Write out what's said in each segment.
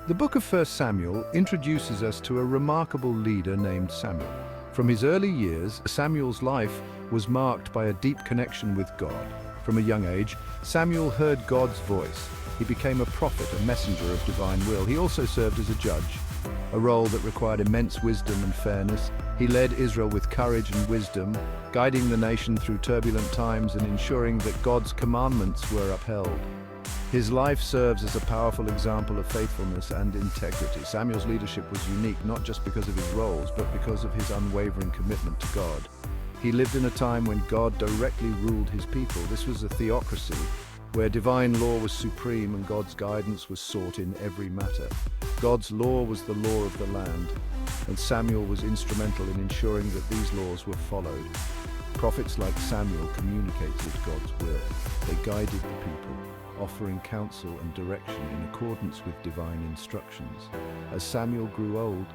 The book of 1 Samuel introduces us to a remarkable leader named Samuel. From his early years, Samuel's life was marked by a deep connection with God. From a young age, Samuel heard God's voice. He became a prophet, a messenger of divine will. He also served as a judge, a role that required immense wisdom and fairness. He led Israel with courage and wisdom, guiding the nation through turbulent times and ensuring that God's commandments were upheld. His life serves as a powerful example of faithfulness and integrity. Samuel's leadership was unique not just because of his roles, but because of his unwavering commitment to God. He lived in a time when God directly ruled his people. This was a theocracy where divine law was supreme and God's guidance was sought in every matter. God's law was the law of the land, and Samuel was instrumental in ensuring that these laws were followed. Prophets like Samuel communicated God's will. They guided the people, offering counsel and direction in accordance with divine instructions. As Samuel grew old,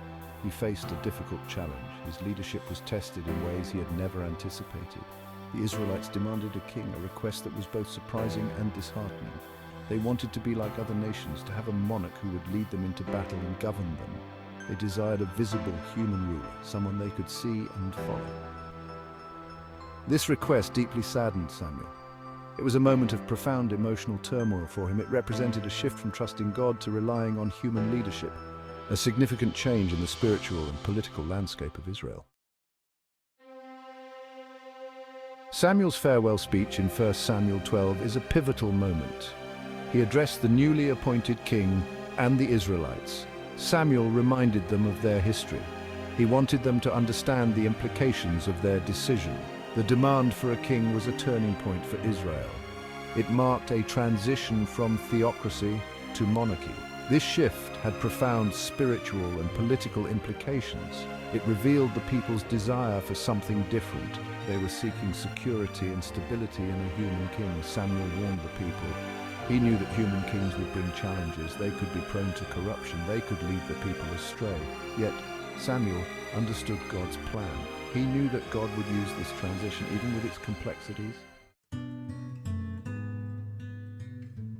he faced a difficult challenge. His leadership was tested in ways he had never anticipated. The Israelites demanded a king, a request that was both surprising and disheartening. They wanted to be like other nations, to have a monarch who would lead them into battle and govern them. They desired a visible human ruler, someone they could see and follow. This request deeply saddened Samuel. It was a moment of profound emotional turmoil for him. It represented a shift from trusting God to relying on human leadership, a significant change in the spiritual and political landscape of Israel. Samuel's farewell speech in 1 Samuel 12 is a pivotal moment. He addressed the newly appointed king and the Israelites. Samuel reminded them of their history. He wanted them to understand the implications of their decision. The demand for a king was a turning point for Israel. It marked a transition from theocracy to monarchy. This shift had profound spiritual and political implications. It revealed the people's desire for something different. They were seeking security and stability in a human king. Samuel warned the people. He knew that human kings would bring challenges. They could be prone to corruption. They could lead the people astray. Yet Samuel understood God's plan. He knew that God would use this transition, even with its complexities.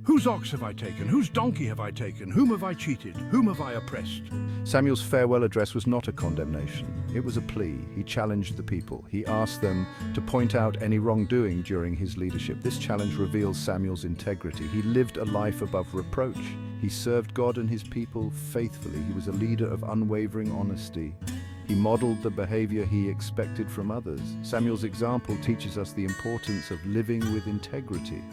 Whose ox have I taken? Whose donkey have I taken? Whom have I cheated? Whom have I oppressed? Samuel's farewell address was not a condemnation. It was a plea. He challenged the people. He asked them to point out any wrongdoing during his leadership. This challenge reveals Samuel's integrity. He lived a life above reproach. He served God and his people faithfully. He was a leader of unwavering honesty. He modeled the behavior he expected from others. Samuel's example teaches us the importance of living with integrity.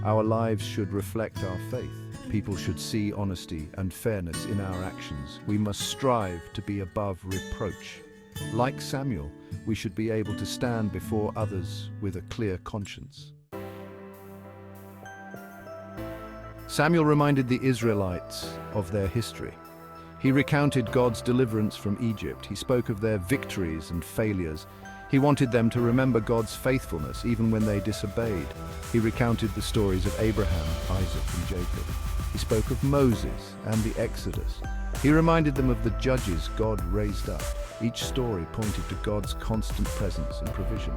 Our lives should reflect our faith. People should see honesty and fairness in our actions. We must strive to be above reproach. Like Samuel, we should be able to stand before others with a clear conscience. Samuel reminded the Israelites of their history. He recounted God's deliverance from Egypt. He spoke of their victories and failures. He wanted them to remember God's faithfulness even when they disobeyed. He recounted the stories of Abraham, Isaac, and Jacob. He spoke of Moses and the Exodus. He reminded them of the judges God raised up. Each story pointed to God's constant presence and provision.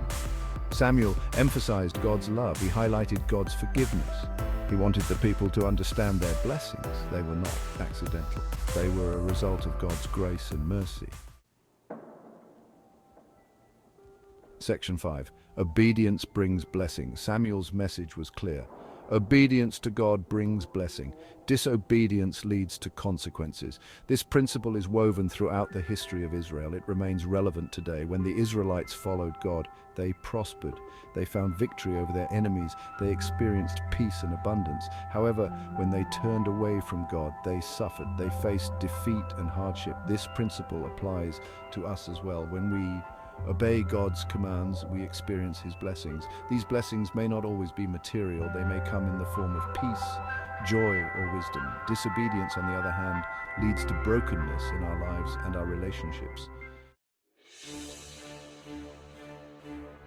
Samuel emphasized God's love. He highlighted God's forgiveness. He wanted the people to understand their blessings. They were not accidental. They were a result of God's grace and mercy. Section 5. Obedience brings blessing. Samuel's message was clear. Obedience to God brings blessing. Disobedience leads to consequences. This principle is woven throughout the history of Israel. It remains relevant today. When the Israelites followed God, they prospered. They found victory over their enemies. They experienced peace and abundance. However, when they turned away from God, they suffered. They faced defeat and hardship. This principle applies to us as well. When we obey God's commands, we experience his blessings. These blessings may not always be material. They may come in the form of peace, joy, or wisdom. Disobedience, on the other hand, leads to brokenness in our lives and our relationships.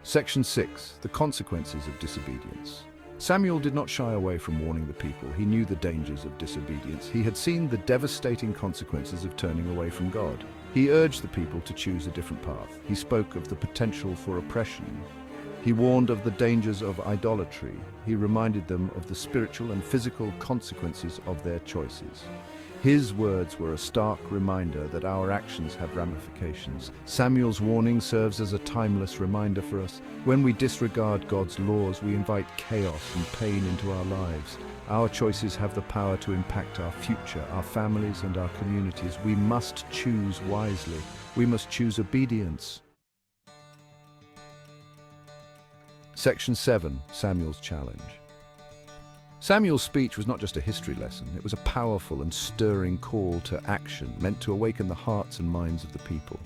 Section 6. The consequences of disobedience. Samuel did not shy away from warning the people. He knew the dangers of disobedience. He had seen the devastating consequences of turning away from God. He urged the people to choose a different path. He spoke of the potential for oppression. He warned of the dangers of idolatry. He reminded them of the spiritual and physical consequences of their choices. His words were a stark reminder that our actions have ramifications. Samuel's warning serves as a timeless reminder for us. When we disregard God's laws, we invite chaos and pain into our lives. Our choices have the power to impact our future, our families, and our communities. We must choose wisely. We must choose obedience. Section 7, Samuel's challenge. Samuel's speech was not just a history lesson, it was a powerful and stirring call to action meant to awaken the hearts and minds of the people.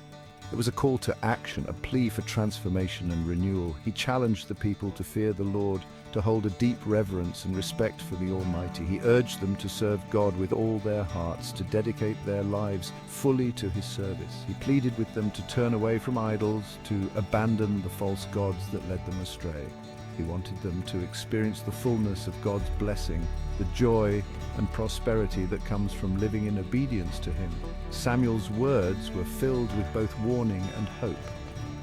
It was a call to action, a plea for transformation and renewal. He challenged the people to fear the Lord, to hold a deep reverence and respect for the Almighty. He urged them to serve God with all their hearts, to dedicate their lives fully to His service. He pleaded with them to turn away from idols, to abandon the false gods that led them astray. He wanted them to experience the fullness of God's blessing, the joy and prosperity that comes from living in obedience to Him. Samuel's words were filled with both warning and hope.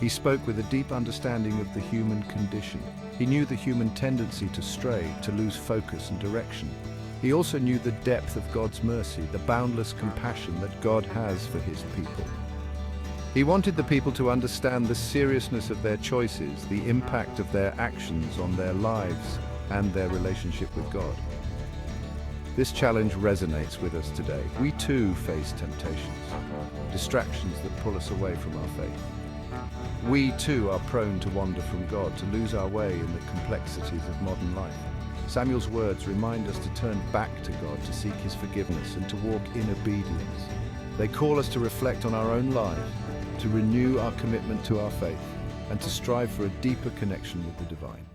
He spoke with a deep understanding of the human condition. He knew the human tendency to stray, to lose focus and direction. He also knew the depth of God's mercy, the boundless compassion that God has for His people. He wanted the people to understand the seriousness of their choices, the impact of their actions on their lives and their relationship with God. This challenge resonates with us today. We too face temptations, distractions that pull us away from our faith. We too are prone to wander from God, to lose our way in the complexities of modern life. Samuel's words remind us to turn back to God, to seek His forgiveness and to walk in obedience. They call us to reflect on our own lives, to renew our commitment to our faith, and to strive for a deeper connection with the divine.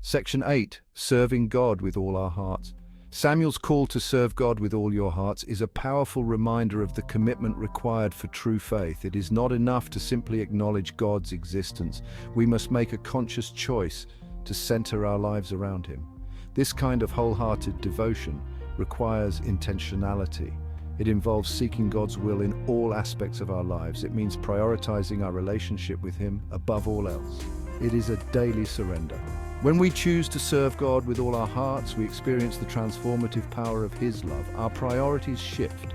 Section 8, Serving God with all our hearts. Samuel's call to serve God with all your hearts is a powerful reminder of the commitment required for true faith. It is not enough to simply acknowledge God's existence. We must make a conscious choice to center our lives around Him. This kind of wholehearted devotion requires intentionality. It involves seeking God's will in all aspects of our lives. It means prioritizing our relationship with Him above all else. It is a daily surrender. When we choose to serve God with all our hearts, we experience the transformative power of His love. Our priorities shift.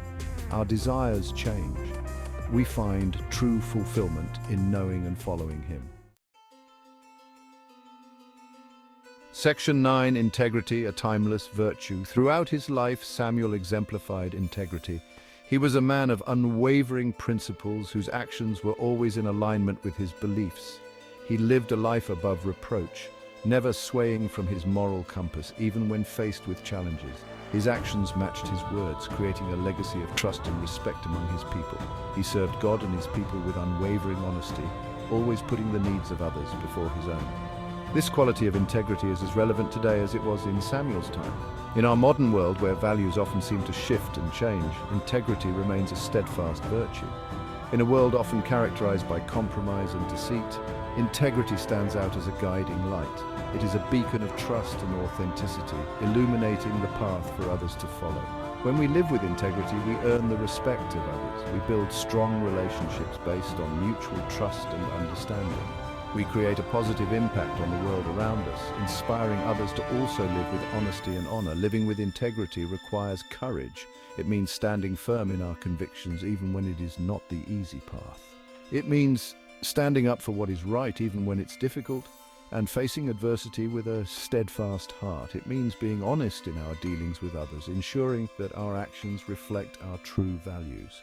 Our desires change. We find true fulfillment in knowing and following Him. Section 9, Integrity, a timeless virtue. Throughout his life, Samuel exemplified integrity. He was a man of unwavering principles whose actions were always in alignment with his beliefs. He lived a life above reproach, never swaying from his moral compass, even when faced with challenges. His actions matched his words, creating a legacy of trust and respect among his people. He served God and his people with unwavering honesty, always putting the needs of others before his own. This quality of integrity is as relevant today as it was in Samuel's time. In our modern world, where values often seem to shift and change, integrity remains a steadfast virtue. In a world often characterized by compromise and deceit, integrity stands out as a guiding light. It is a beacon of trust and authenticity, illuminating the path for others to follow. When we live with integrity, we earn the respect of others. We build strong relationships based on mutual trust and understanding. We create a positive impact on the world around us, inspiring others to also live with honesty and honor. Living with integrity requires courage. It means standing firm in our convictions even when it is not the easy path. It means standing up for what is right even when it's difficult, and facing adversity with a steadfast heart. It means being honest in our dealings with others, ensuring that our actions reflect our true values.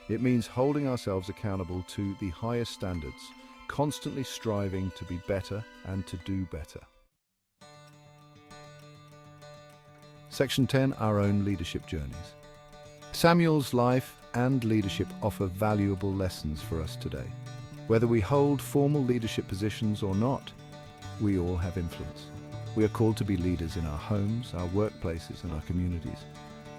It means holding ourselves accountable to the highest standards, constantly striving to be better and to do better. Section 10, Our Own Leadership Journeys. Samuel's life and leadership offer valuable lessons for us today. Whether we hold formal leadership positions or not, we all have influence. We are called to be leaders in our homes, our workplaces, and our communities.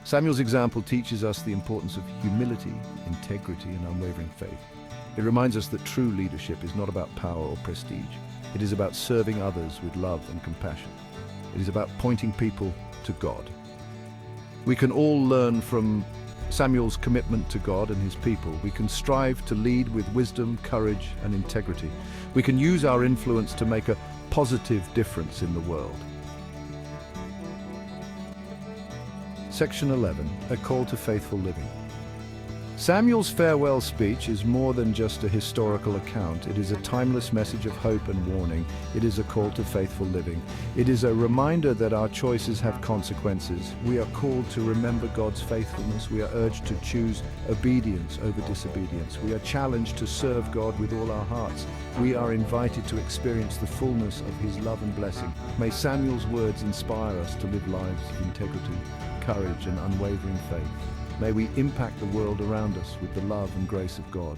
Samuel's example teaches us the importance of humility, integrity, and unwavering faith. It reminds us that true leadership is not about power or prestige. It is about serving others with love and compassion. It is about pointing people to God. We can all learn from Samuel's commitment to God and his people. We can strive to lead with wisdom, courage, and integrity. We can use our influence to make a positive difference in the world. Section 11, a call to faithful living. Samuel's farewell speech is more than just a historical account. It is a timeless message of hope and warning. It is a call to faithful living. It is a reminder that our choices have consequences. We are called to remember God's faithfulness. We are urged to choose obedience over disobedience. We are challenged to serve God with all our hearts. We are invited to experience the fullness of His love and blessing. May Samuel's words inspire us to live lives of integrity, courage, and unwavering faith. May we impact the world around us with the love and grace of God.